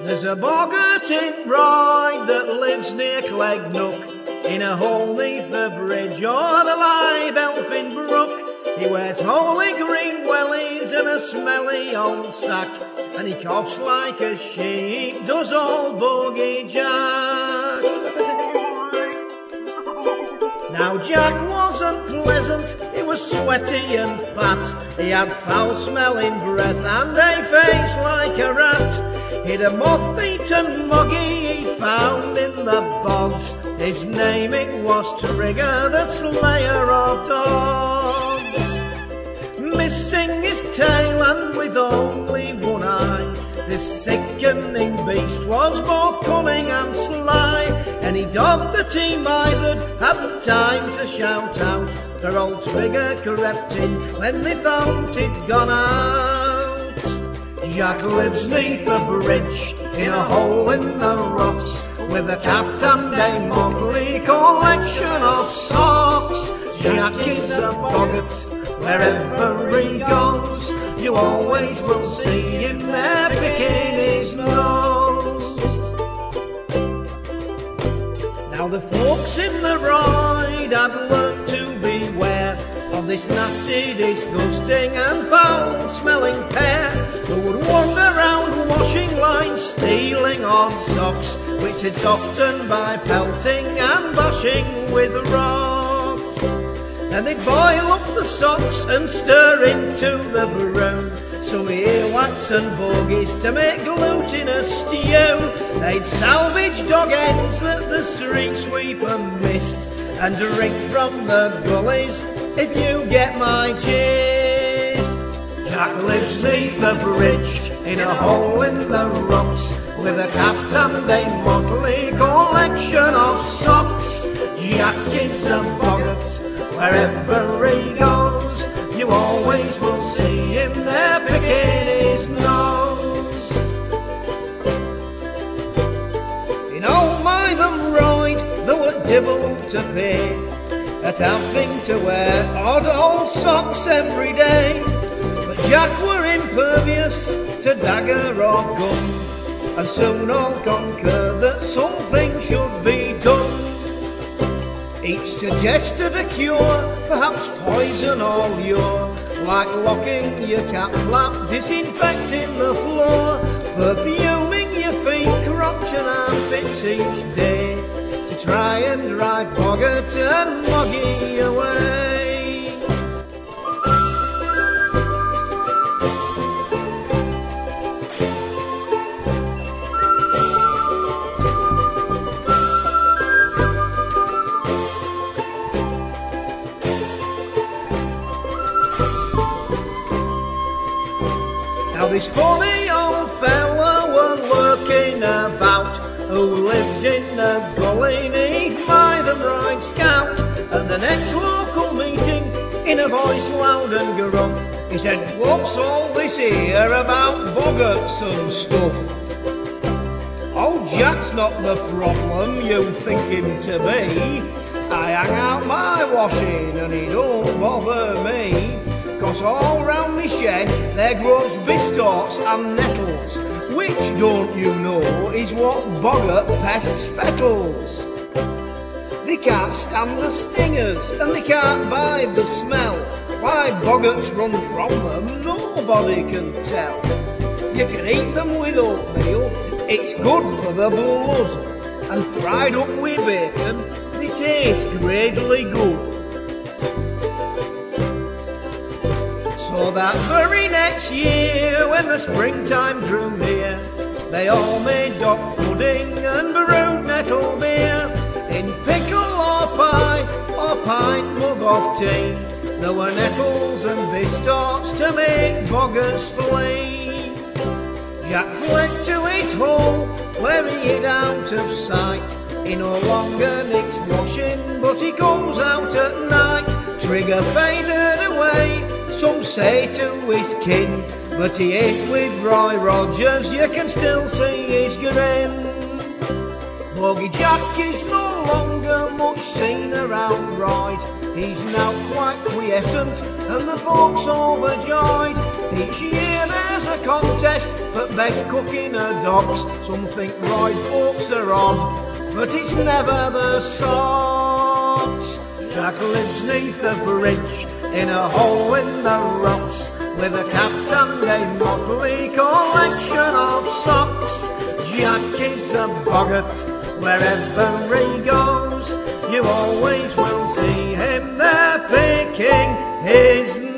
There's a boggart in Ryde that lives near Clegnook, in a hole neath the bridge or the live elfin brook. He wears holy green wellies and a smelly old sack, and he coughs like a sheep, does old Boggy Jack. Now Jack wasn't pleasant, he was sweaty and fat. He had foul-smelling breath and a face like a rat. He'd a moth-eaten moggy he found in the bogs. His name it was Trigger, the slayer of dogs. Missing his tail and with only one eye, this sickening beast was both cunning and sly. Any dog that he mithered hadn't time to shout out, their old Trigger crept in when they thought he'd gone out. Jack lives neath a bridge in a hole in the rocks, with a cat and a motley collection of socks. Jack is a boggart, wherever he goes, you always will see him there picking his nose. Now the folks in the Ryde had learnt to beware of this nasty, disgusting and foul-smelling pair, who would wander round washing lines, stealing odd socks, which they'd soften by pelting and bashing with rocks. Then they'd boil up the socks and stir into the brew some earwax and bogies to make glutinous stew. They'd salvage dog ends that the street sweeper missed, and drink from the gullies, if you get my gist. Jack lives neath the bridge in a hole in the rocks, with a cat and a motley collection of socks. Jack is a boggart, wherever he goes, you always will see him there picking his nose. In old Mytholmroyd there were devil to pay at having to wear odd old socks every day, but Jack were impervious to dagger or gun, and soon all concurred that something should be done. Each suggested a cure, perhaps poison or lure, like locking your cap flap, disinfecting the floor, perfuming your feet, crotch and armpits each day, to try and drive boggart and moggy away. Now this funny old fella were lurking about, who lived in a gully neath Mytholmroyd Scout. At the next local meeting, in a voice loud and gruff, he said, "What's all this here about boggarts and stuff? Oh, Jack's not the problem you think him to be. I hang out my washing and he don't bother me. 'Cause all round me shed there grows bistorts and nettles, which, don't you know, is what boggart pests fettles. They can't stand the stingers and they can't bide the smell. Why boggarts run from them, nobody can tell. You can eat them with oatmeal, it's good for the blood, and fried up with bacon, they taste greatly good." So that very next year, when the springtime drew near, they all made dog pudding and brewed nettle beer. In pickle or pie or pint mug of tea, there were nettles and bistorts to make boggarts flee. Jack fled to his hole, where he hid out of sight. He no longer nicks washing, but he comes out at night. Trigger faded away, some say to his kin, but he ain't with Roy Rogers, you can still see his grin. Boggy Jack is no longer much seen around Ryde. He's now quite quiescent and the folks overjoyed. Each year there's a contest for best cook in a docks. Some think Royd folks are odd, but it's never the socks. Jack lives neath a bridge in a hole in the rocks, with a cap and a motley collection of socks. Jack is a boggart wherever he goes. You always will see him there picking his nose.